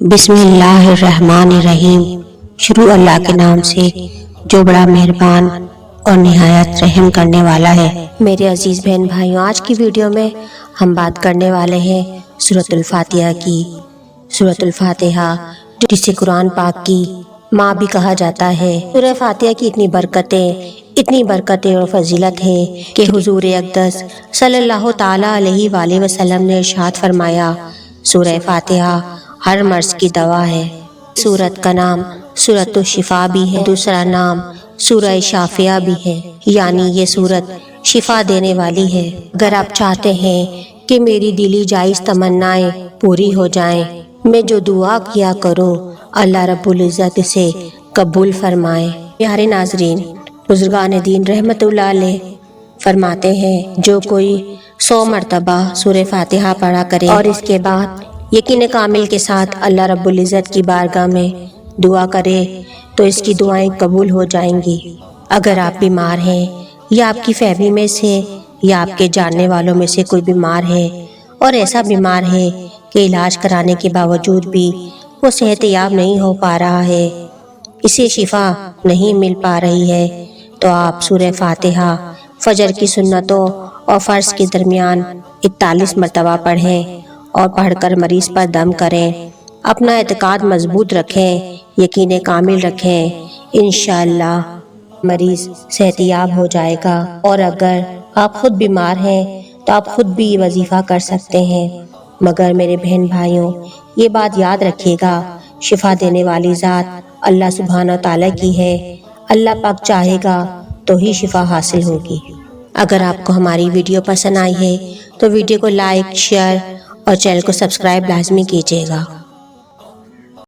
بسم اللہ الرحمن الرحیم۔ شروع اللہ کے نام سے جو بڑا مہربان اور نہایت رحم کرنے والا ہے۔ میرے عزیز بہن بھائیوں، آج کی ویڈیو میں ہم بات کرنے والے ہیں سورۃ الفاتحہ کی۔ سورۃ الفاتحہ جسے قرآن پاک کی ماں بھی کہا جاتا ہے۔ سورہ فاتحہ کی اتنی برکتیں اور فضیلت ہے کہ حضور اقدس صلی اللہ تعالیٰ علیہ وآلہ وسلم نے ارشاد فرمایا، سورہ فاتحہ ہر مرض کی دوا ہے۔ سورت کا نام سورۃ الشفا بھی ہے، دوسرا نام سورہ شافیہ بھی ہے، یعنی یہ سورت شفا دینے والی ہے۔ اگر آپ چاہتے ہیں کہ میری دلی جائز تمنائیں پوری ہو جائیں، میں جو دعا کیا کروں اللہ رب العزت اسے قبول فرمائے۔ پیارے ناظرین، بزرگان دین رحمت اللہ علیہ فرماتے ہیں، جو کوئی 100 مرتبہ سورہ فاتحہ پڑھا کرے اور اس کے بعد یقین کامل کے ساتھ اللہ رب العزت کی بارگاہ میں دعا کرے تو اس کی دعائیں قبول ہو جائیں گی۔ اگر آپ بیمار ہیں یا آپ کی فیملی میں سے یا آپ کے جاننے والوں میں سے کوئی بیمار ہے اور ایسا بیمار ہے کہ علاج کرانے کے باوجود بھی وہ صحت یاب نہیں ہو پا رہا ہے، اسے شفا نہیں مل پا رہی ہے، تو آپ سورہ فاتحہ فجر کی سنتوں اور فرض کے درمیان 41 مرتبہ پڑھیں اور پڑھ کر مریض پر دم کریں۔ اپنا اعتقاد مضبوط رکھیں، یقین کامل رکھیں، انشاءاللہ مریض صحت یاب ہو جائے گا۔ اور اگر آپ خود بیمار ہیں تو آپ خود بھی یہ وظیفہ کر سکتے ہیں، مگر میرے بہن بھائیوں یہ بات یاد رکھیے گا، شفا دینے والی ذات اللہ سبحانہ تعالیٰ کی ہے، اللہ پاک چاہے گا تو ہی شفا حاصل ہوگی۔ اگر آپ کو ہماری ویڈیو پسند آئی ہے تو ویڈیو کو لائک، شیئر اور چینل کو سبسکرائب لازمی کیجیے گا۔